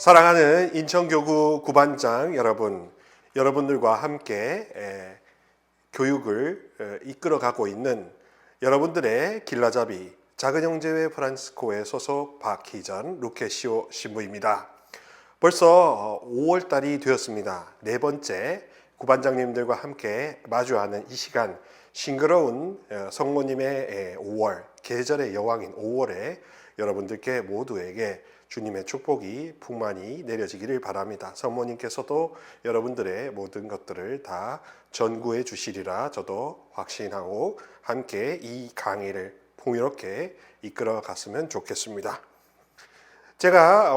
사랑하는 인천교구 구반장 여러분, 여러분들과 함께 교육을 이끌어가고 있는 여러분들의 길라잡이 작은형제회 프란시스코회 소속 박희전 루케시오 신부입니다. 벌써 5월달이 되었습니다. 네 번째 구반장님들과 함께 마주하는 이 시간, 싱그러운 성모님의 5월, 계절의 여왕인 5월에 여러분들께 모두에게 주님의 축복이 풍만히 내려지기를 바랍니다. 성모님께서도 여러분들의 모든 것들을 다 전구해 주시리라 저도 확신하고 함께 이 강의를 풍요롭게 이끌어 갔으면 좋겠습니다. 제가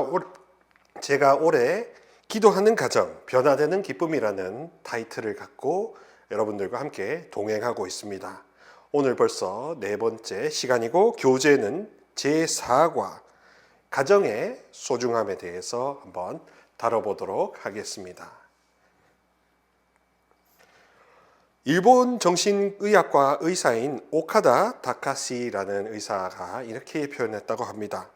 올해 기도하는 가정, 변화되는 기쁨이라는 타이틀을 갖고 여러분들과 함께 동행하고 있습니다. 오늘 벌써 네 번째 시간이고 교재는 제4과 가정의 소중함에 대해서 한번 다뤄보도록 하겠습니다. 일본 정신의학과 의사인 오카다 다카시라는 의사가 이렇게 표현했다고 합니다.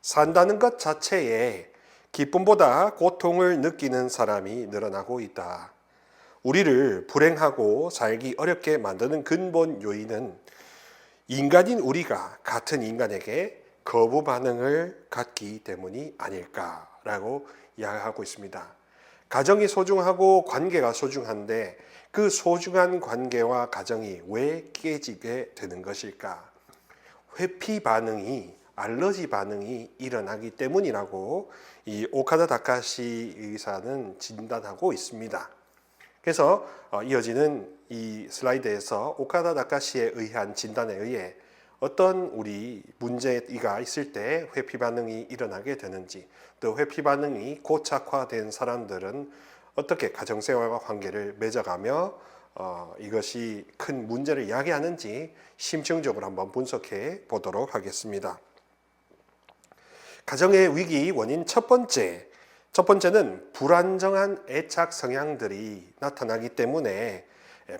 산다는 것 자체에 기쁨보다 고통을 느끼는 사람이 늘어나고 있다. 우리를 불행하고 살기 어렵게 만드는 근본 요인은 인간인 우리가 같은 인간에게 거부 반응을 갖기 때문이 아닐까라고 이야기하고 있습니다. 가정이 소중하고 관계가 소중한데 그 소중한 관계와 가정이 왜 깨지게 되는 것일까? 회피 반응이, 알러지 반응이 일어나기 때문이라고 이 오카다 다카시 의사는 진단하고 있습니다. 그래서 이어지는 이 슬라이드에서 오카다 다카시에 의한 진단에 의해 어떤 우리 문제가 있을 때 회피 반응이 일어나게 되는지, 또 회피 반응이 고착화된 사람들은 어떻게 가정생활과 관계를 맺어가며 이것이 큰 문제를 이야기하는지 심층적으로 한번 분석해 보도록 하겠습니다. 가정의 위기 원인 첫 번째는 불안정한 애착 성향들이 나타나기 때문에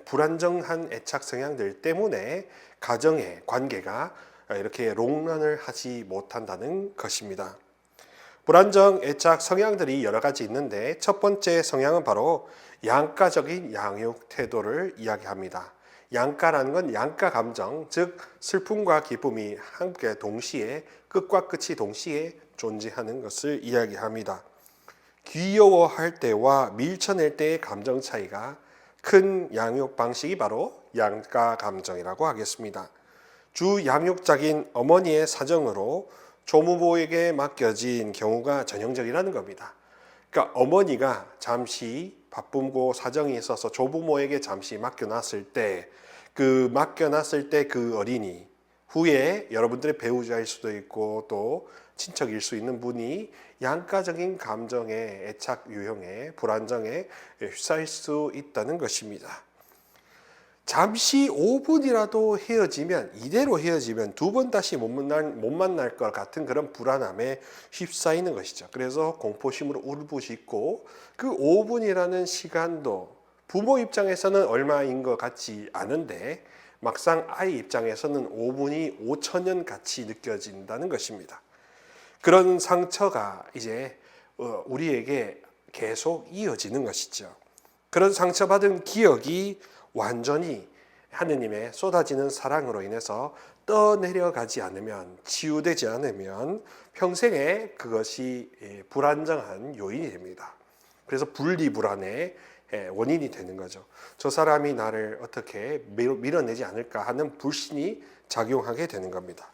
불안정한 애착 성향들 때문에 가정의 관계가 이렇게 롱런을 하지 못한다는 것입니다. 불안정 애착 성향들이 여러 가지 있는데 첫 번째 성향은 바로 양가적인 양육 태도를 이야기합니다. 양가라는 건 양가 감정, 즉 슬픔과 기쁨이 함께 동시에 끝과 끝이 동시에 존재하는 것을 이야기합니다. 귀여워할 때와 밀쳐낼 때의 감정 차이가 큰 양육 방식이 바로 양가 감정이라고 하겠습니다. 주 양육자인 어머니의 사정으로 조부모에게 맡겨진 경우가 전형적이라는 겁니다. 그러니까 어머니가 잠시 바쁘고 사정이 있어서 조부모에게 잠시 맡겨놨을 때 그 어린이 후에 여러분들의 배우자일 수도 있고 또 친척일 수 있는 분이 양가적인 감정의 애착 유형에 불안정에 휩싸일 수 있다는 것입니다. 잠시 5분이라도 이대로 헤어지면 두 번 다시 못 만날 것 같은 그런 불안함에 휩싸이는 것이죠. 그래서 공포심으로 울부짖고 그 5분이라는 시간도 부모 입장에서는 얼마인 것 같지 않은데 막상 아이 입장에서는 5분이 5,000년 같이 느껴진다는 것입니다. 그런 상처가 이제 우리에게 계속 이어지는 것이죠. 그런 상처받은 기억이 완전히 하느님의 쏟아지는 사랑으로 인해서 떠내려가지 않으면, 치유되지 않으면 평생에 그것이 불안정한 요인이 됩니다. 그래서 분리불안의 원인이 되는 거죠. 저 사람이 나를 어떻게 밀어내지 않을까 하는 불신이 작용하게 되는 겁니다.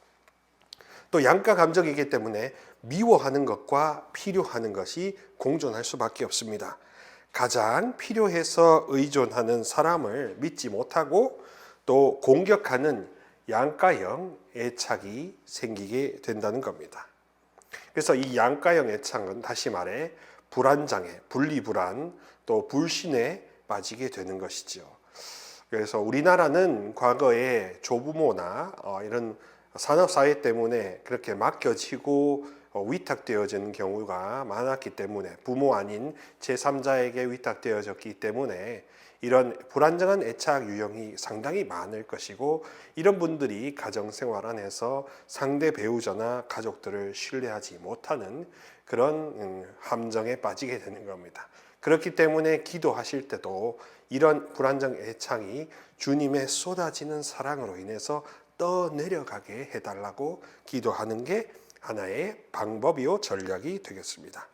또 양가 감정이기 때문에 미워하는 것과 필요하는 것이 공존할 수밖에 없습니다. 가장 필요해서 의존하는 사람을 믿지 못하고 또 공격하는 양가형 애착이 생기게 된다는 겁니다. 그래서 이 양가형 애착은 다시 말해 불안장애, 분리불안, 또 불신에 빠지게 되는 것이죠. 그래서 우리나라는 과거에 조부모나 이런 산업사회 때문에 그렇게 맡겨지고 위탁되어지는 경우가 많았기 때문에 부모 아닌 제3자에게 위탁되어졌기 때문에 이런 불안정한 애착 유형이 상당히 많을 것이고, 이런 분들이 가정생활 안에서 상대 배우자나 가족들을 신뢰하지 못하는 그런 함정에 빠지게 되는 겁니다. 그렇기 때문에 기도하실 때도 이런 불안정 애착이 주님의 쏟아지는 사랑으로 인해서 떠내려가게 해달라고 기도하는 게 하나의 방법이요 전략이 되겠습니다.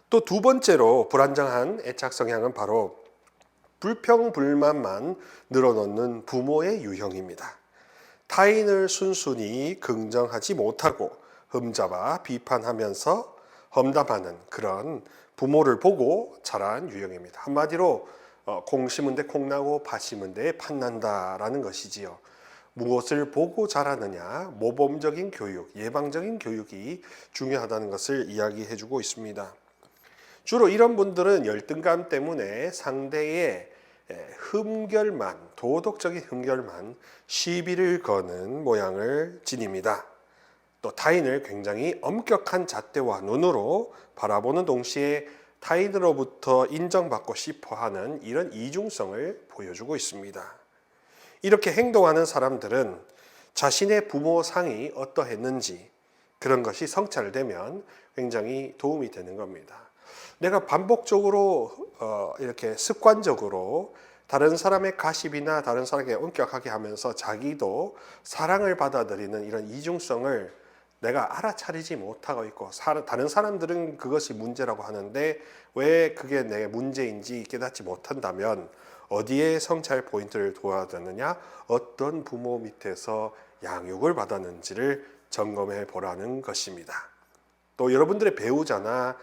또 두 번째로 불안정한 애착 성향은 바로 불평불만만 늘어놓는 부모의 유형입니다. 타인을 순순히 긍정하지 못하고 흠잡아 비판하면서 험담하는 그런 부모를 보고 자란 유형입니다. 한마디로 공 심은 데 콩 나고 팥 심은 데 팥 난다라는 것이지요. 무엇을 보고 자라느냐, 모범적인 교육, 예방적인 교육이 중요하다는 것을 이야기해주고 있습니다. 주로 이런 분들은 열등감 때문에 상대의 흠결만, 도덕적인 흠결만 시비를 거는 모양을 지닙니다. 또 타인을 굉장히 엄격한 잣대와 눈으로 바라보는 동시에 타인으로부터 인정받고 싶어하는 이런 이중성을 보여주고 있습니다. 이렇게 행동하는 사람들은 자신의 부모 상이 어떠했는지 그런 것이 성찰되면 굉장히 도움이 되는 겁니다. 내가 반복적으로 이렇게 습관적으로 다른 사람의 가십이나 다른 사람에게 엄격하게 하면서 자기도 사랑을 받아들이는 이런 이중성을 내가 알아차리지 못하고 있고, 다른 사람들은 그것이 문제라고 하는데 왜 그게 내 문제인지 깨닫지 못한다면 어디에 성찰 포인트를 둬야 되느냐, 어떤 부모 밑에서 양육을 받았는지를 점검해 보라는 것입니다. 또 여러분들의 배우자나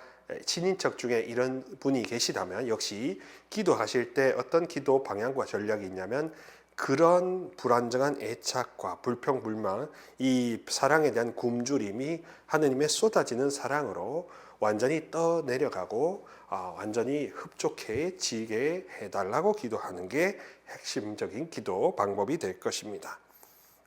친인척 중에 이런 분이 계시다면 역시 기도하실 때 어떤 기도 방향과 전략이 있냐면, 그런 불안정한 애착과 불평불만, 이 사랑에 대한 굶주림이 하느님의 쏟아지는 사랑으로 완전히 떠내려가고 완전히 흡족해지게 해달라고 기도하는 게 핵심적인 기도 방법이 될 것입니다.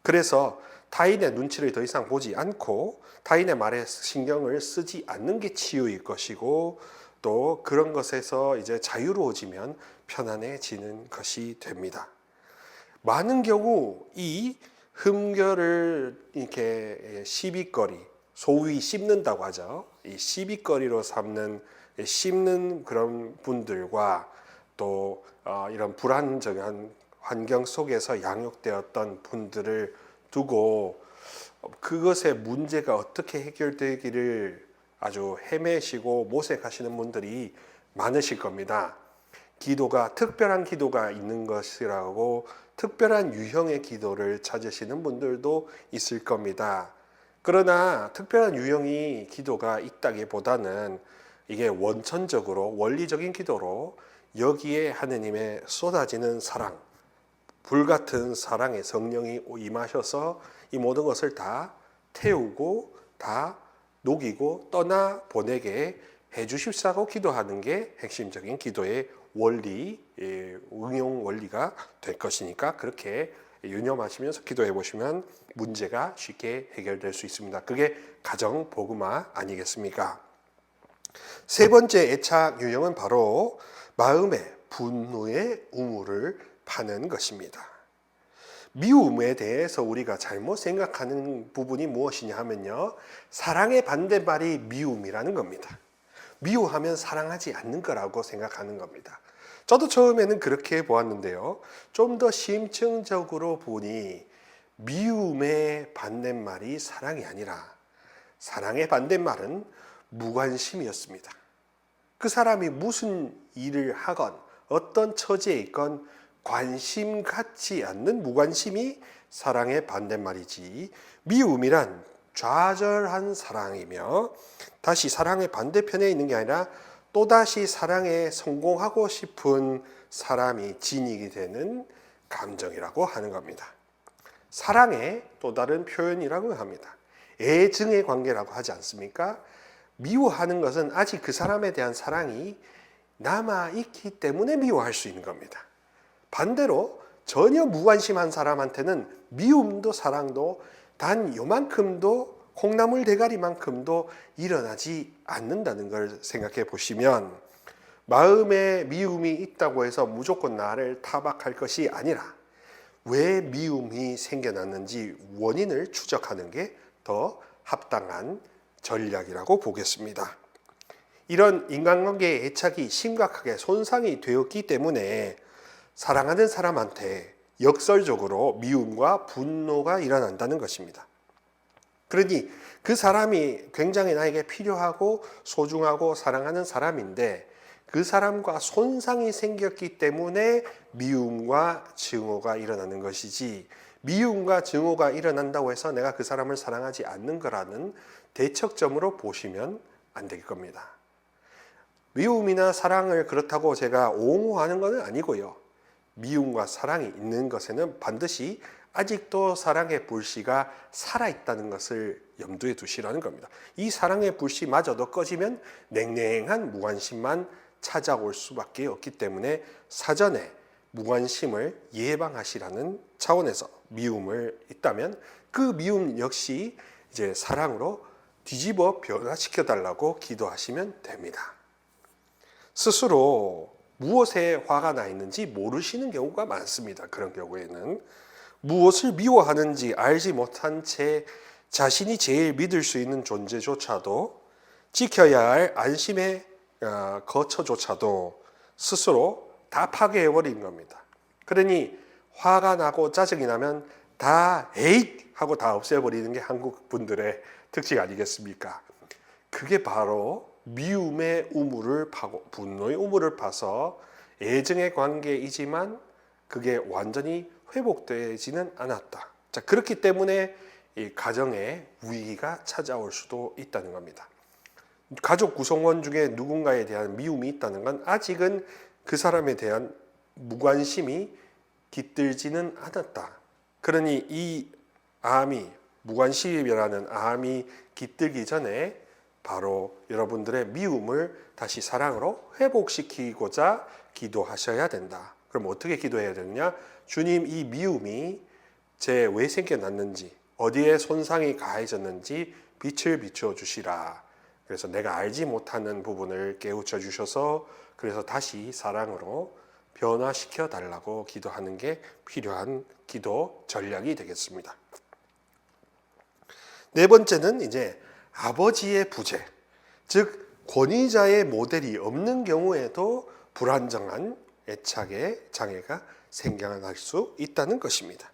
그래서 타인의 눈치를 더 이상 보지 않고 타인의 말에 신경을 쓰지 않는 게 치유일 것이고, 또 그런 것에서 이제 자유로워지면 편안해지는 것이 됩니다. 많은 경우 이 흠결을 이렇게 시비거리, 소위 씹는다고 하죠. 이 시비거리로 삼는 씹는 그런 분들과 또 이런 불안정한 환경 속에서 양육되었던 분들을 두고 그것의 문제가 어떻게 해결되기를 아주 헤매시고 모색하시는 분들이 많으실 겁니다. 기도가 특별한 기도가 있는 것이라고 특별한 유형의 기도를 찾으시는 분들도 있을 겁니다. 그러나 특별한 유형이 기도가 있다기보다는 이게 원천적으로 원리적인 기도로 여기에 하느님의 쏟아지는 사랑, 불같은 사랑의 성령이 임하셔서 이 모든 것을 다 태우고 다 녹이고 떠나 보내게 해주십사고 기도하는 게 핵심적인 기도의 원리, 응용 원리가 될 것이니까 그렇게 유념하시면서 기도해 보시면 문제가 쉽게 해결될 수 있습니다. 그게 가정 복음화 아니겠습니까? 세 번째 애착 유형은 바로 마음의 분노의 우물을 파는 것입니다. 미움에 대해서 우리가 잘못 생각하는 부분이 무엇이냐 하면요, 사랑의 반대말이 미움이라는 겁니다. 미워하면 사랑하지 않는 거라고 생각하는 겁니다. 저도 처음에는 그렇게 보았는데요, 좀 더 심층적으로 보니 미움의 반대말이 사랑이 아니라 사랑의 반대말은 무관심이었습니다. 그 사람이 무슨 일을 하건 어떤 처지에 있건 관심 갖지 않는 무관심이 사랑의 반대말이지, 미움이란 좌절한 사랑이며 다시 사랑의 반대편에 있는 게 아니라 또다시 사랑에 성공하고 싶은 사람이 진익이 되는 감정이라고 하는 겁니다. 사랑의 또 다른 표현이라고 합니다. 애증의 관계라고 하지 않습니까? 미워하는 것은 아직 그 사람에 대한 사랑이 남아있기 때문에 미워할 수 있는 겁니다. 반대로 전혀 무관심한 사람한테는 미움도 사랑도 단 요만큼도 콩나물 대가리만큼도 일어나지 않는다는 걸 생각해 보시면, 마음에 미움이 있다고 해서 무조건 나를 타박할 것이 아니라 왜 미움이 생겨났는지 원인을 추적하는 게 더 합당한 전략이라고 보겠습니다. 이런 인간관계의 애착이 심각하게 손상이 되었기 때문에 사랑하는 사람한테 역설적으로 미움과 분노가 일어난다는 것입니다. 그러니 그 사람이 굉장히 나에게 필요하고 소중하고 사랑하는 사람인데 그 사람과 손상이 생겼기 때문에 미움과 증오가 일어나는 것이지, 미움과 증오가 일어난다고 해서 내가 그 사람을 사랑하지 않는 거라는 대척점으로 보시면 안 될 겁니다. 미움이나 사랑을 그렇다고 제가 옹호하는 것은 아니고요. 미움과 사랑이 있는 것에는 반드시 아직도 사랑의 불씨가 살아있다는 것을 염두에 두시라는 겁니다. 이 사랑의 불씨마저도 꺼지면 냉랭한 무관심만 찾아올 수밖에 없기 때문에 사전에 무관심을 예방하시라는 차원에서 미움을 있다면 그 미움 역시 이제 사랑으로 뒤집어 변화시켜 달라고 기도하시면 됩니다. 스스로 무엇에 화가 나 있는지 모르시는 경우가 많습니다. 그런 경우에는 무엇을 미워하는지 알지 못한 채 자신이 제일 믿을 수 있는 존재조차도, 지켜야 할 안심의 거처조차도 스스로 다 파괴해버린 겁니다. 그러니 화가 나고 짜증이 나면 다 에잇 하고 다 없애버리는 게 한국 분들의 특징 아니겠습니까? 그게 바로 미움의 우물을 파고 분노의 우물을 파서 애정의 관계이지만 그게 완전히 회복되지는 않았다. 자, 그렇기 때문에 이 가정에 위기가 찾아올 수도 있다는 겁니다. 가족 구성원 중에 누군가에 대한 미움이 있다는 건 아직은 그 사람에 대한 무관심이 깃들지는 않았다. 그러니 이 암이, 무관심이라는 암이 깃들기 전에 바로 여러분들의 미움을 다시 사랑으로 회복시키고자 기도하셔야 된다. 그럼 어떻게 기도해야 되느냐? 주님, 이 미움이 제 왜 생겨났는지, 어디에 손상이 가해졌는지 빛을 비춰 주시라. 그래서 내가 알지 못하는 부분을 깨우쳐 주셔서 그래서 다시 사랑으로 변화시켜 달라고 기도하는 게 필요한 기도 전략이 되겠습니다. 네 번째는 이제 아버지의 부재, 즉 권위자의 모델이 없는 경우에도 불안정한 애착의 장애가 생겨날 수 있다는 것입니다.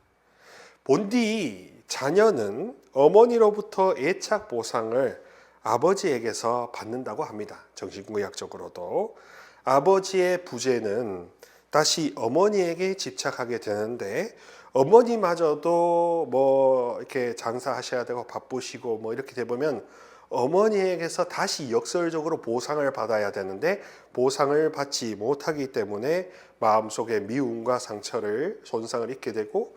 본디 자녀는 어머니로부터 애착 보상을 아버지에게서 받는다고 합니다. 정신의학적으로도 아버지의 부재는 다시 어머니에게 집착하게 되는데 어머니마저도 뭐 이렇게 장사하셔야 되고 바쁘시고 뭐 이렇게 돼 보면 어머니에게서 다시 역설적으로 보상을 받아야 되는데 보상을 받지 못하기 때문에 마음속에 미움과 상처를 손상을 입게 되고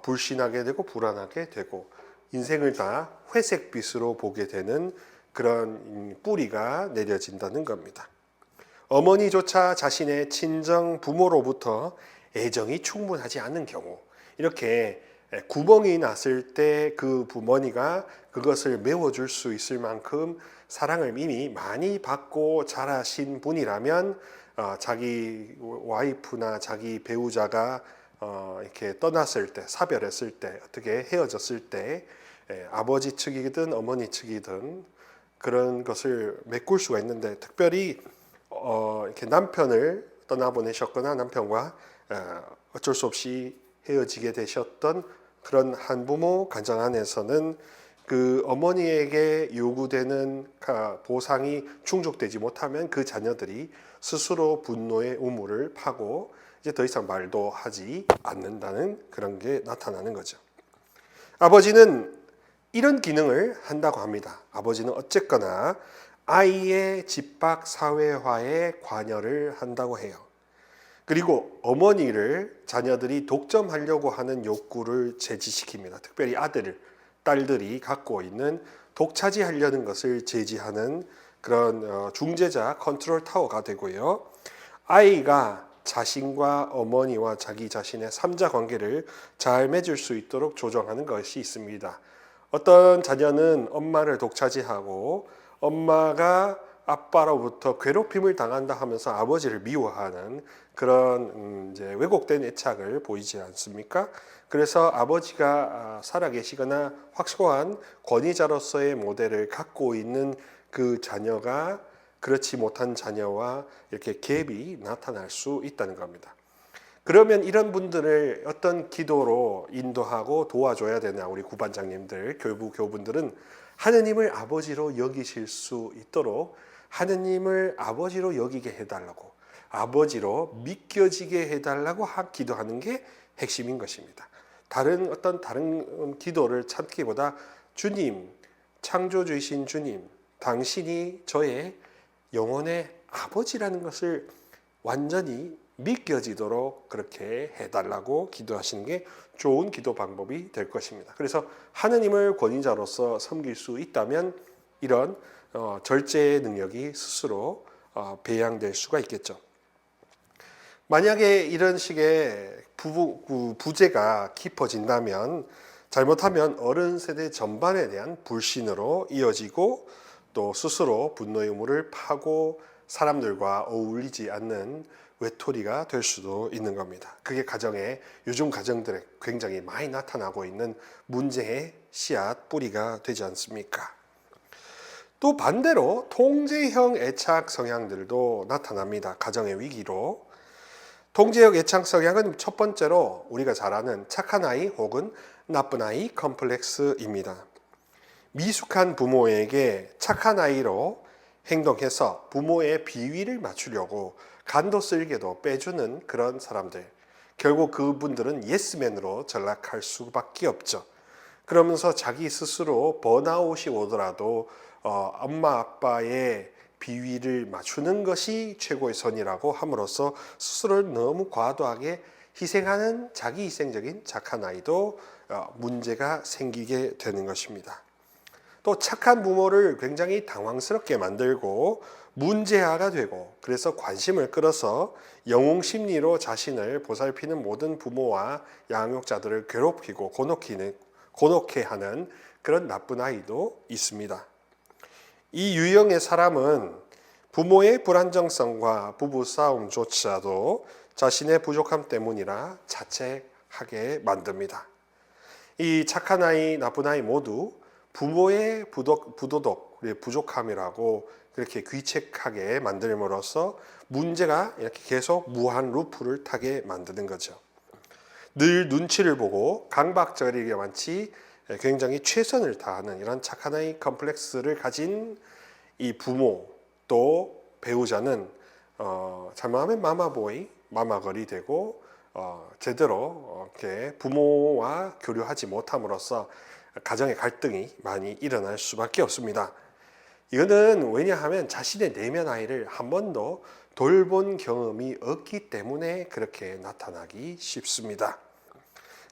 불신하게 되고 불안하게 되고 인생을 다 회색빛으로 보게 되는 그런 뿌리가 내려진다는 겁니다. 어머니조차 자신의 친정 부모로부터 애정이 충분하지 않는 경우, 이렇게 구멍이 났을 때 그 부모니가 그것을 메워줄 수 있을 만큼 사랑을 이미 많이 받고 자라신 분이라면 자기 와이프나 자기 배우자가 이렇게 떠났을 때, 사별했을 때, 어떻게 헤어졌을 때 아버지 측이든 어머니 측이든 그런 것을 메꿀 수가 있는데, 특별히 이렇게 남편을 떠나보내셨거나 남편과 어쩔 수 없이 헤어지게 되셨던 그런 한부모 가정 안에서는 그 어머니에게 요구되는 보상이 충족되지 못하면 그 자녀들이 스스로 분노의 우물을 파고 이제 더 이상 말도 하지 않는다는 그런 게 나타나는 거죠. 아버지는 이런 기능을 한다고 합니다. 아버지는 어쨌거나 아이의 집합 사회화에 관여를 한다고 해요. 그리고 어머니를 자녀들이 독점하려고 하는 욕구를 제지시킵니다. 특별히 딸들이 갖고 있는 독차지하려는 것을 제지하는 그런 중재자 컨트롤 타워가 되고요. 아이가 자신과 어머니와 자기 자신의 삼자 관계를 잘 맺을 수 있도록 조정하는 것이 있습니다. 어떤 자녀는 엄마를 독차지하고 엄마가 아빠로부터 괴롭힘을 당한다 하면서 아버지를 미워하는 그런 이제 왜곡된 애착을 보이지 않습니까? 그래서 아버지가 살아계시거나 확고한 권위자로서의 모델을 갖고 있는 그 자녀가 그렇지 못한 자녀와 이렇게 갭이 나타날 수 있다는 겁니다. 그러면 이런 분들을 어떤 기도로 인도하고 도와줘야 되나, 우리 구반장님들, 교부교분들은 하느님을 아버지로 여기실 수 있도록 하느님을 아버지로 여기게 해달라고, 아버지로 믿겨지게 해달라고 기도하는 게 핵심인 것입니다. 다른 기도를 찾기보다 주님, 창조주이신 주님, 당신이 저의 영혼의 아버지라는 것을 완전히 믿겨지도록 그렇게 해달라고 기도하시는 게 좋은 기도 방법이 될 것입니다. 그래서 하느님을 권위자로서 섬길 수 있다면 이런 절제의 능력이 스스로 배양될 수가 있겠죠. 만약에 이런 식의 부재가 깊어진다면 잘못하면 어른 세대 전반에 대한 불신으로 이어지고 또 스스로 분노의 우물을 파고 사람들과 어울리지 않는 외톨이가 될 수도 있는 겁니다. 그게 요즘 가정들에 굉장히 많이 나타나고 있는 문제의 씨앗 뿌리가 되지 않습니까? 또 반대로 통제형 애착 성향들도 나타납니다. 가정의 위기로. 통제형 애착 성향은 첫 번째로 우리가 잘 아는 착한 아이 혹은 나쁜 아이 컴플렉스입니다. 미숙한 부모에게 착한 아이로 행동해서 부모의 비위를 맞추려고 간도 쓸개도 빼주는 그런 사람들. 결국 그분들은 예스맨으로 전락할 수밖에 없죠. 그러면서 자기 스스로 번아웃이 오더라도 엄마 아빠의 비위를 맞추는 것이 최고의 선이라고 함으로써 스스로를 너무 과도하게 희생하는 자기 희생적인 착한 아이도 문제가 생기게 되는 것입니다. 또 착한 부모를 굉장히 당황스럽게 만들고 문제아가 되고, 그래서 관심을 끌어서 영웅심리로 자신을 보살피는 모든 부모와 양육자들을 괴롭히고 곤혹해 하는 그런 나쁜 아이도 있습니다. 이 유형의 사람은 부모의 불안정성과 부부싸움조차도 자신의 부족함 때문이라 자책하게 만듭니다. 이 착한 아이, 나쁜 아이 모두 부모의 부족함이라고 그렇게 귀책하게 만들므로써 문제가 이렇게 계속 무한 루프를 타게 만드는 거죠. 늘 눈치를 보고 강박적이게 많지 굉장히 최선을 다하는 이런 착한 아이 컴플렉스를 가진 이 부모 또 배우자는 잘못하면 마마보이, 마마걸이 되고 제대로 이렇게 부모와 교류하지 못함으로써 가정의 갈등이 많이 일어날 수밖에 없습니다. 이거는 왜냐하면 자신의 내면 아이를 한 번도 돌본 경험이 없기 때문에 그렇게 나타나기 쉽습니다.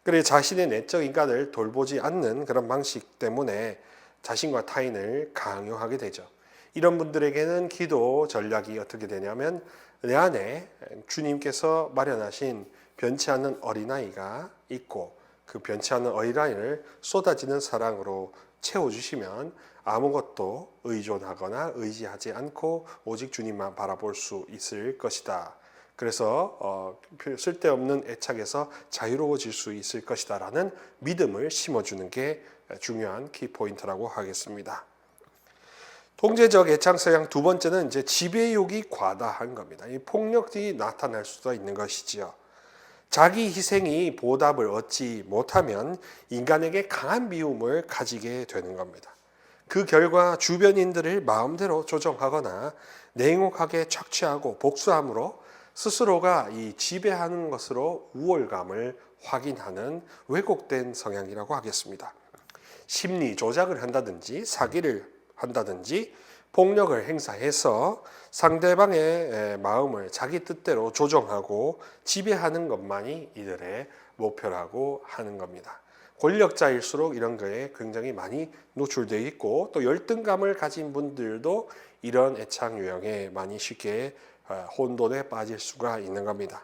그래 자신의 내적 인간을 돌보지 않는 그런 방식 때문에 자신과 타인을 강요하게 되죠. 이런 분들에게는 기도 전략이 어떻게 되냐면 내 안에 주님께서 마련하신 변치 않는 어린아이가 있고 그 변치 않는 어린아이를 쏟아지는 사랑으로 채워주시면 아무것도 의존하거나 의지하지 않고 오직 주님만 바라볼 수 있을 것이다. 그래서 쓸데없는 애착에서 자유로워질 수 있을 것이다 라는 믿음을 심어주는 게 중요한 키포인트라고 하겠습니다. 통제적 애착 성향 두 번째는 이제 지배욕이 과다한 겁니다. 이 폭력이 나타날 수도 있는 것이지요. 자기 희생이 보답을 얻지 못하면 인간에게 강한 미움을 가지게 되는 겁니다. 그 결과 주변인들을 마음대로 조정하거나 냉혹하게 착취하고 복수함으로 스스로가 이 지배하는 것으로 우월감을 확인하는 왜곡된 성향이라고 하겠습니다. 심리 조작을 한다든지 사기를 한다든지 폭력을 행사해서 상대방의 마음을 자기 뜻대로 조정하고 지배하는 것만이 이들의 목표라고 하는 겁니다. 권력자일수록 이런 거에 굉장히 많이 노출되어 있고 또 열등감을 가진 분들도 이런 애착 유형에 많이 쉽게 혼돈에 빠질 수가 있는 겁니다.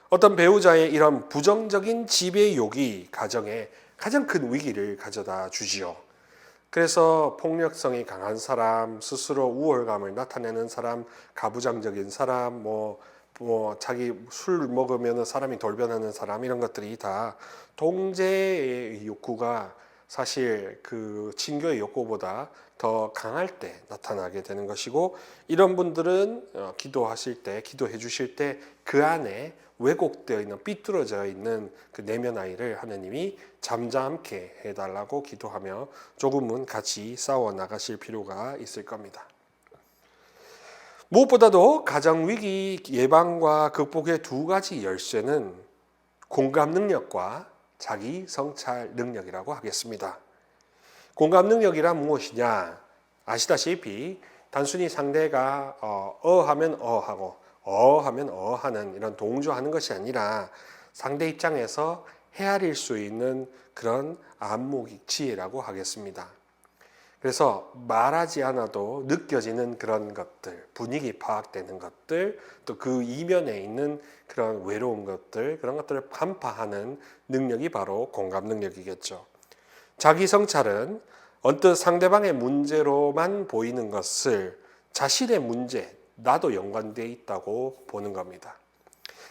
어떤 배우자의 이런 부정적인 지배욕이 가정에 가장 큰 위기를 가져다 주지요. 그래서 폭력성이 강한 사람, 스스로 우월감을 나타내는 사람, 가부장적인 사람, 자기 술 먹으면 사람이 돌변하는 사람, 이런 것들이 다 동제의 욕구가 사실 그 친교의 욕구보다 더 강할 때 나타나게 되는 것이고, 이런 분들은 기도하실 때, 기도해 주실 때 그 안에 왜곡되어 있는, 삐뚤어져 있는 그 내면 아이를 하나님이 잠잠케 해달라고 기도하며 조금은 같이 싸워 나가실 필요가 있을 겁니다. 무엇보다도 가정위기 예방과 극복의 두 가지 열쇠는 공감 능력과 자기 성찰 능력이라고 하겠습니다. 공감 능력이란 무엇이냐? 아시다시피 단순히 상대가 하면 하고 하면 하는 이런 동조하는 것이 아니라 상대 입장에서 헤아릴 수 있는 그런 안목의 지혜라고 하겠습니다. 그래서 말하지 않아도 느껴지는 그런 것들, 분위기 파악되는 것들, 또 그 이면에 있는 그런 외로운 것들, 그런 것들을 간파하는 능력이 바로 공감 능력이겠죠. 자기 성찰은 언뜻 상대방의 문제로만 보이는 것을 자신의 문제, 나도 연관되어 있다고 보는 겁니다.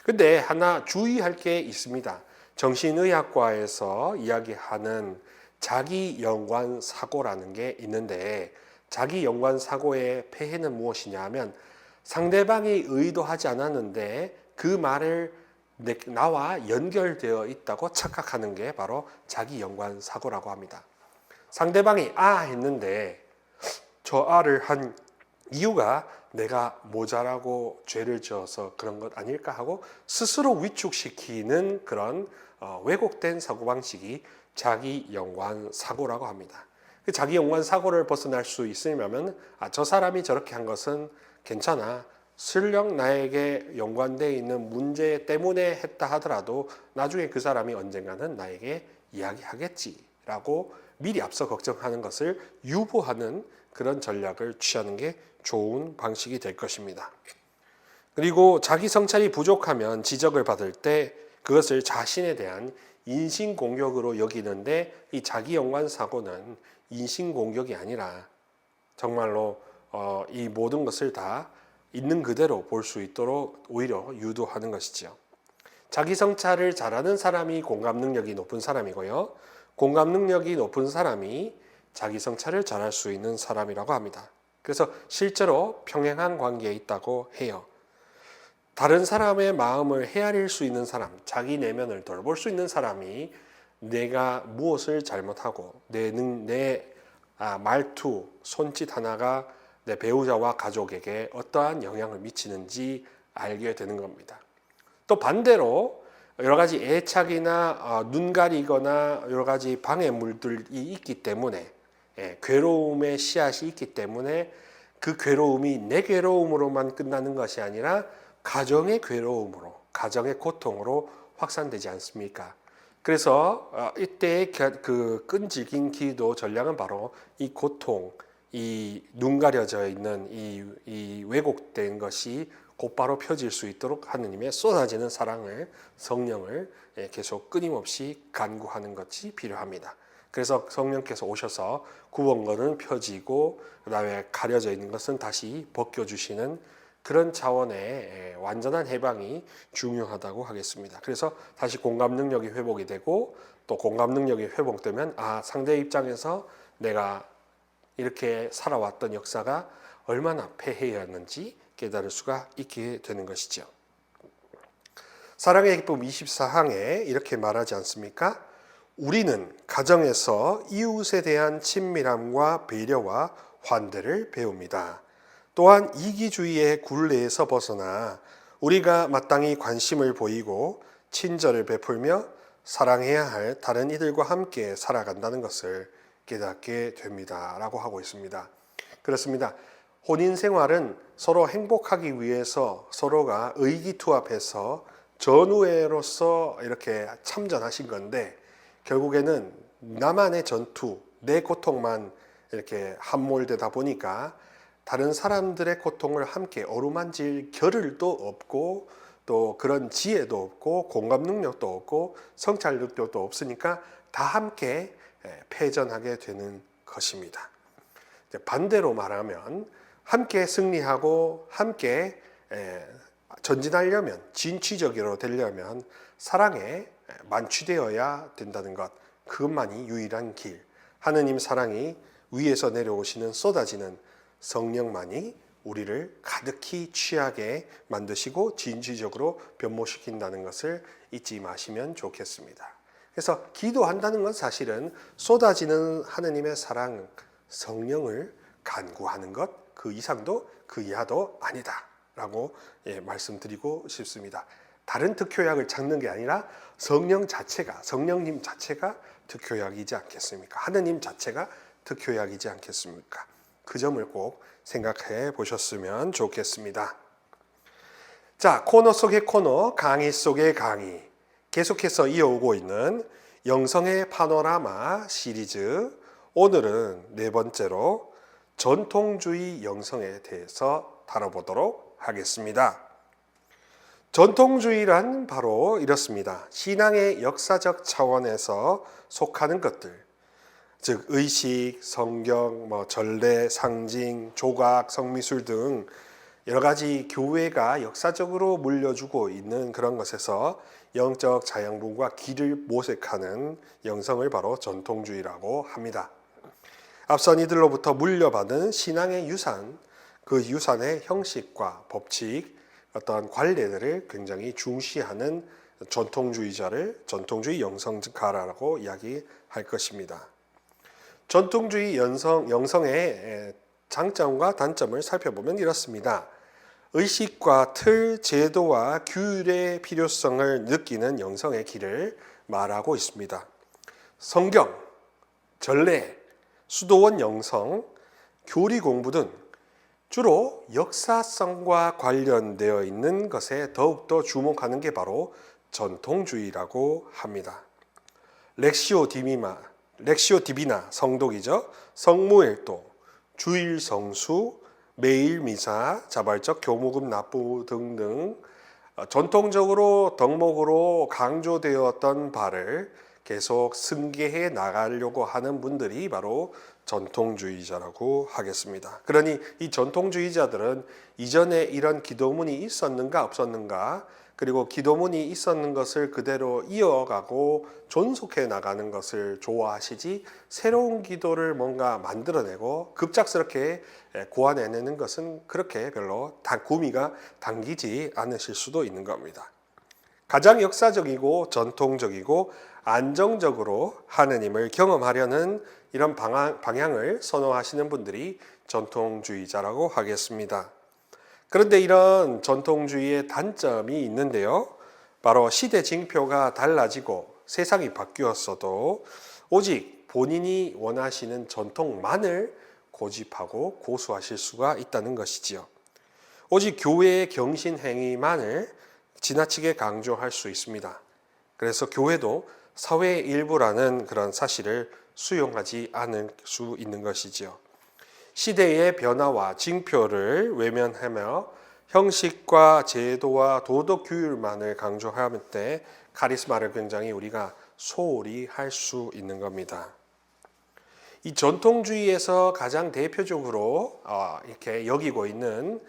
근데 하나 주의할 게 있습니다. 정신의학과에서 이야기하는 자기 연관 사고라는 게 있는데, 자기 연관 사고의 폐해는 무엇이냐 하면 상대방이 의도하지 않았는데 그 말을 나와 연결되어 있다고 착각하는 게 바로 자기 연관 사고라고 합니다. 상대방이 했는데 저 한 이유가 내가 모자라고 죄를 지어서 그런 것 아닐까 하고 스스로 위축시키는 그런 왜곡된 사고방식이 자기 연관 사고라고 합니다. 자기 연관 사고를 벗어날 수 있으려면 저 사람이 저렇게 한 것은 괜찮아, 설령 나에게 연관되어 있는 문제 때문에 했다 하더라도 나중에 그 사람이 언젠가는 나에게 이야기하겠지라고 미리 앞서 걱정하는 것을 유보하는 그런 전략을 취하는 게 좋은 방식이 될 것입니다. 그리고 자기 성찰이 부족하면 지적을 받을 때 그것을 자신에 대한 인신공격으로 여기는데, 이 자기 연관 사고는 인신공격이 아니라 정말로 이 모든 것을 다 있는 그대로 볼 수 있도록 오히려 유도하는 것이죠. 자기 성찰을 잘하는 사람이 공감 능력이 높은 사람이고요. 공감 능력이 높은 사람이 자기 성찰을 잘할 수 있는 사람이라고 합니다. 그래서 실제로 평행한 관계에 있다고 해요. 다른 사람의 마음을 헤아릴 수 있는 사람, 자기 내면을 돌볼 수 있는 사람이 내가 무엇을 잘못하고 내 말투, 손짓 하나가 내 배우자와 가족에게 어떠한 영향을 미치는지 알게 되는 겁니다. 또 반대로 여러 가지 애착이나 눈 가리거나 여러 가지 방해물들이 있기 때문에, 괴로움의 씨앗이 있기 때문에 그 괴로움이 내 괴로움으로만 끝나는 것이 아니라 가정의 괴로움으로, 가정의 고통으로 확산되지 않습니까? 그래서 이때의 그 끈질긴 기도 전략은 바로 이 고통, 이 눈 가려져 있는 이 왜곡된 것이 곧바로 펴질 수 있도록 하느님의 쏟아지는 사랑을, 성령을 계속 끊임없이 간구하는 것이 필요합니다. 그래서 성령께서 오셔서 구원권은 펴지고 그다음에 가려져 있는 것은 다시 벗겨주시는 그런 차원의 완전한 해방이 중요하다고 하겠습니다. 그래서 다시 공감 능력이 회복이 되고, 또 공감 능력이 회복되면 상대 입장에서 내가 이렇게 살아왔던 역사가 얼마나 폐해였는지 깨달을 수가 있게 되는 것이죠. 사랑의 기쁨 24항에 이렇게 말하지 않습니까? 우리는 가정에서 이웃에 대한 친밀함과 배려와 환대를 배웁니다. 또한 이기주의의 굴레에서 벗어나 우리가 마땅히 관심을 보이고 친절을 베풀며 사랑해야 할 다른 이들과 함께 살아간다는 것을 깨닫게 됩니다. 라고 하고 있습니다. 그렇습니다. 혼인 생활은 서로 행복하기 위해서 서로가 의기투합해서 전우회로서 이렇게 참전하신 건데, 결국에는 나만의 전투, 내 고통만 이렇게 함몰되다 보니까 다른 사람들의 고통을 함께 어루만질 겨를도 없고, 또 그런 지혜도 없고, 공감 능력도 없고, 성찰 능력도 없으니까 다 함께 패전하게 되는 것입니다. 반대로 말하면 함께 승리하고 함께 전진하려면, 진취적으로 되려면 사랑에 만취되어야 된다는 것, 그것만이 유일한 길. 하느님 사랑이 위에서 내려오시는 쏟아지는 성령만이 우리를 가득히 취하게 만드시고 진취적으로 변모시킨다는 것을 잊지 마시면 좋겠습니다. 그래서 기도한다는 건 사실은 쏟아지는 하느님의 사랑, 성령을 간구하는 것, 그 이상도 그 이하도 아니다 라고 말씀드리고 싶습니다. 다른 특효약을 찾는 게 아니라 성령 자체가, 성령님 자체가 특효약이지 않겠습니까? 하느님 자체가 특효약이지 않겠습니까? 그 점을 꼭 생각해 보셨으면 좋겠습니다. 자, 코너 속의 코너, 강의 속의 강의, 계속해서 이어오고 있는 영성의 파노라마 시리즈, 오늘은 네 번째로 전통주의 영성에 대해서 다뤄보도록 하겠습니다. 전통주의란 바로 이렇습니다. 신앙의 역사적 차원에서 속하는 것들, 즉 의식, 성경, 전례, 상징, 조각, 성미술 등 여러 가지 교회가 역사적으로 물려주고 있는 그런 것에서 영적 자양분과 길을 모색하는 영성을 바로 전통주의라고 합니다. 앞선 이들로부터 물려받은 신앙의 유산, 그 유산의 형식과 법칙, 어떤 관례들을 굉장히 중시하는 전통주의자를 전통주의 영성가라고 이야기할 것입니다. 전통주의 영성의 장점과 단점을 살펴보면 이렇습니다. 의식과 틀, 제도와 규율의 필요성을 느끼는 영성의 길을 말하고 있습니다. 성경, 전례, 수도원 영성, 교리 공부 등 주로 역사성과 관련되어 있는 것에 더욱더 주목하는 게 바로 전통주의라고 합니다. 렉시오 디비나 성독이죠. 성모일도, 주일 성수, 매일 미사, 자발적 교무금 납부 등등 전통적으로 덕목으로 강조되었던 바를 계속 승계해 나가려고 하는 분들이 바로 전통주의자라고 하겠습니다. 그러니 이 전통주의자들은 이전에 이런 기도문이 있었는가 없었는가, 그리고 기도문이 있었는 것을 그대로 이어가고 존속해 나가는 것을 좋아하시지, 새로운 기도를 뭔가 만들어내고 급작스럽게 고안해내는 것은 그렇게 별로 구미가 당기지 않으실 수도 있는 겁니다. 가장 역사적이고 전통적이고 안정적으로 하느님을 경험하려는 이런 방향을 선호하시는 분들이 전통주의자라고 하겠습니다. 그런데 이런 전통주의의 단점이 있는데요. 바로 시대 징표가 달라지고 세상이 바뀌었어도 오직 본인이 원하시는 전통만을 고집하고 고수하실 수가 있다는 것이지요. 오직 교회의 경신 행위만을 지나치게 강조할 수 있습니다. 그래서 교회도 사회의 일부라는 그런 사실을 수용하지 않을 수 있는 것이지요. 시대의 변화와 징표를 외면하며 형식과 제도와 도덕 규율만을 강조할 때 카리스마를 굉장히 우리가 소홀히 할 수 있는 겁니다. 이 전통주의에서 가장 대표적으로 이렇게 여기고 있는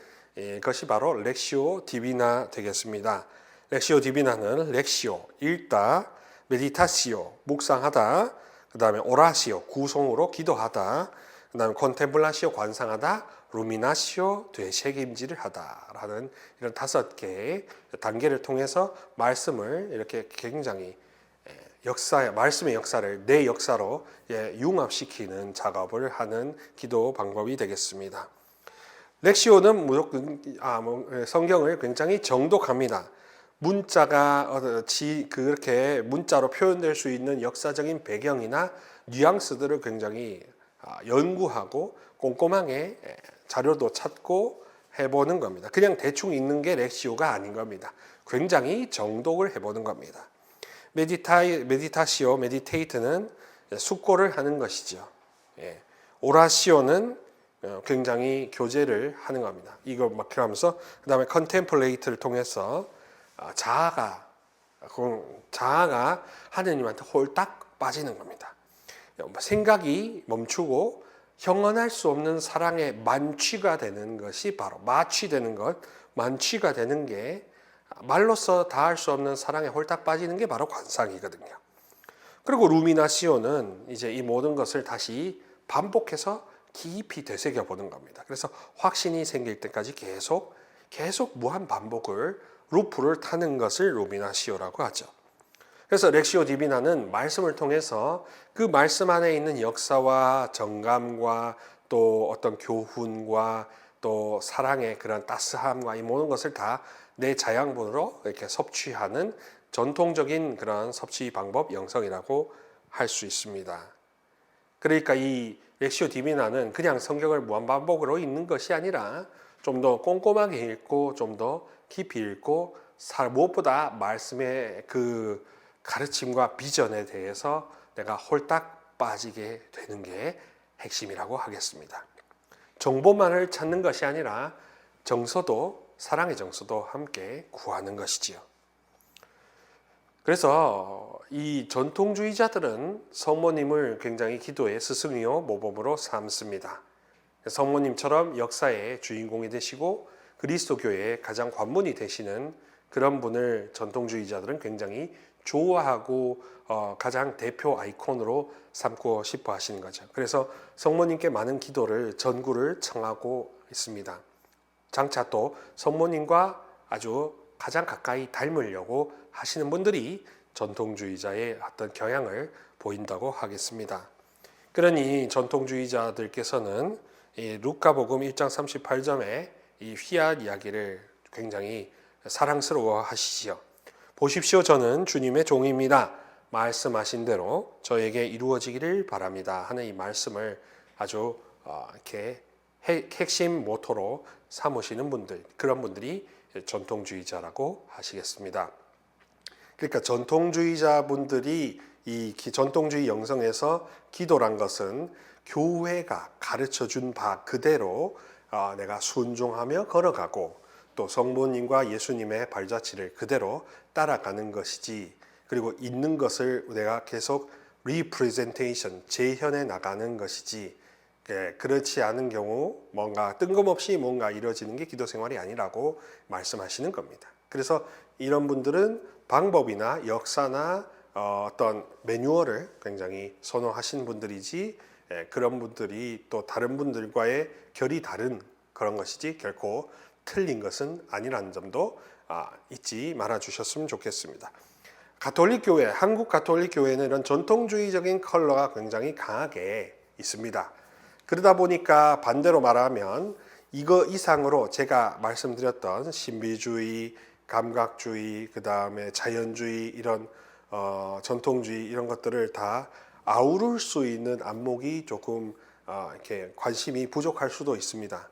것이 바로 렉시오 디비나 되겠습니다. 렉시오 디비나는 렉시오, 읽다, 메디타시오, 묵상하다, 그 다음에 오라시오, 구송으로 기도하다, 그 다음에 콘템플라시오, 관상하다, 루미나시오, 되새김질을 하다라는 이런 5개의 단계를 통해서 말씀을 이렇게 굉장히 말씀의 역사를 내 역사로 융합시키는 작업을 하는 기도 방법이 되겠습니다. 렉시오는 무조건 성경을 굉장히 정독합니다. 문자가 그렇게 문자로 표현될 수 있는 역사적인 배경이나 뉘앙스들을 굉장히 연구하고 꼼꼼하게 자료도 찾고 해보는 겁니다. 그냥 대충 읽는 게 렉시오가 아닌 겁니다. 굉장히 정독을 해보는 겁니다. 메디테이트는 숙고를 하는 것이죠. 오라시오는 굉장히 교제를 하는 겁니다. 이거 막 하면서 그 다음에 컨템플레이트를 통해서 자아가 하느님한테 홀딱 빠지는 겁니다. 생각이 멈추고 형언할 수 없는 사랑의 만취가 되는 것이 바로 마취되는 것, 만취가 되는 게 말로써 다할 수 없는 사랑에 홀딱 빠지는 게 바로 관상이거든요. 그리고 루미나시오는 이제 이 모든 것을 다시 반복해서 깊이 되새겨 보는 겁니다. 그래서 확신이 생길 때까지 계속 무한 반복을 루프를 타는 것을 루미나시오라고 하죠. 그래서 렉시오 디비나는 말씀을 통해서 그 말씀 안에 있는 역사와 정감과 또 어떤 교훈과 또 사랑의 그런 따스함과 이 모든 것을 다 내 자양분으로 이렇게 섭취하는 전통적인 그런 섭취 방법 영성이라고 할 수 있습니다. 그러니까 이 렉시오 디비나는 그냥 성경을 무한반복으로 읽는 것이 아니라 좀 더 꼼꼼하게 읽고 좀 더 깊이 읽고 무엇보다 말씀의 그 가르침과 비전에 대해서 내가 홀딱 빠지게 되는 게 핵심이라고 하겠습니다. 정보만을 찾는 것이 아니라 정서도, 사랑의 정서도 함께 구하는 것이지요. 그래서 이 전통주의자들은 성모님을 굉장히 기도의 스승이요 모범으로 삼습니다. 성모님처럼 역사의 주인공이 되시고 그리스도교의 가장 관문이 되시는 그런 분을 전통주의자들은 굉장히 좋아하고 가장 대표 아이콘으로 삼고 싶어 하시는 거죠. 그래서 성모님께 많은 기도를 전구를 청하고 있습니다. 장차 또 성모님과 아주 가장 가까이 닮으려고 하시는 분들이 전통주의자의 어떤 경향을 보인다고 하겠습니다. 그러니 전통주의자들께서는 이 루카복음 1장 38절에 이 휘앗 이야기를 굉장히 사랑스러워 하시지요. 보십시오, 저는 주님의 종입니다. 말씀하신 대로 저에게 이루어지기를 바랍니다 하는 이 말씀을 아주 이렇게 핵심 모토로 삼으시는 분들, 그런 분들이 전통주의자라고 하시겠습니다. 그러니까 전통주의자분들이 이 전통주의 영성에서 기도란 것은 교회가 가르쳐준 바 그대로 내가 순종하며 걸어가고 또 성부님과 예수님의 발자취를 그대로 따라가는 것이지, 그리고 있는 것을 내가 계속 리프레젠테이션, 재현해 나가는 것이지, 그렇지 않은 경우 뭔가 뜬금없이 뭔가 이루어지는 게 기도 생활이 아니라고 말씀하시는 겁니다. 그래서 이런 분들은 방법이나 역사나 어떤 매뉴얼을 굉장히 선호하시는 분들이지, 그런 분들이 또 다른 분들과의 결이 다른 그런 것이지 결코 틀린 것은 아니라는 점도 잊지 말아 주셨으면 좋겠습니다. 가톨릭 교회, 한국 가톨릭 교회는 이런 전통주의적인 컬러가 굉장히 강하게 있습니다. 그러다 보니까 반대로 말하면 이거 이상으로 제가 말씀드렸던 신비주의, 감각주의, 그 다음에 자연주의, 이런 전통주의 이런 것들을 다 아우를 수 있는 안목이 조금 이렇게 관심이 부족할 수도 있습니다.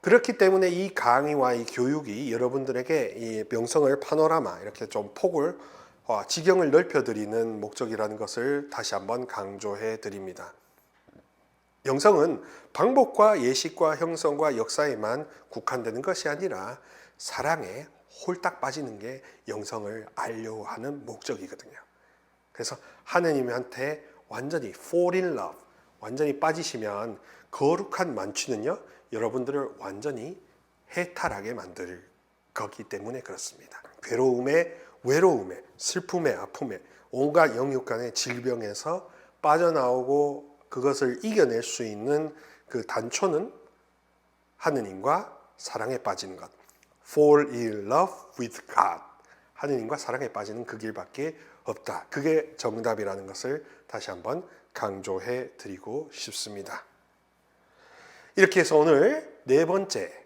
그렇기 때문에 이 강의와 이 교육이 여러분들에게 이 명성을 파노라마 이렇게 좀 폭을 지경을 넓혀드리는 목적이라는 것을 다시 한번 강조해 드립니다. 영성은 방법과 예식과 형성과 역사에만 국한되는 것이 아니라 사랑에 홀딱 빠지는 게 영성을 알려고 하는 목적이거든요. 그래서 하느님한테 완전히 fall in love, 완전히 빠지시면 거룩한 만취는요, 여러분들을 완전히 해탈하게 만들 거기 때문에 그렇습니다. 괴로움에, 외로움에, 슬픔에, 아픔에, 온갖 영육간의 질병에서 빠져나오고 그것을 이겨낼 수 있는 그 단초는 하느님과 사랑에 빠지는 것. Fall in love with God. 하느님과 사랑에 빠지는 그 길밖에 없다. 그게 정답이라는 것을 다시 한번 강조해 드리고 싶습니다. 이렇게 해서 오늘 네 번째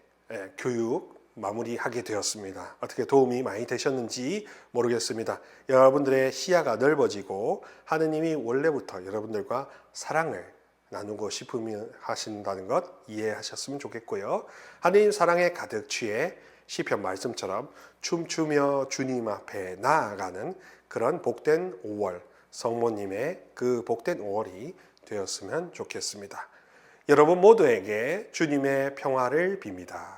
교육 마무리하게 되었습니다. 어떻게 도움이 많이 되셨는지 모르겠습니다. 여러분들의 시야가 넓어지고 하느님이 원래부터 여러분들과 사랑을 나누고 싶으면 하신다는 것 이해하셨으면 좋겠고요. 하느님 사랑에 가득 취해 시편 말씀처럼 춤추며 주님 앞에 나아가는 그런 복된 5월, 성모님의 그 복된 5월이 되었으면 좋겠습니다. 여러분 모두에게 주님의 평화를 빕니다.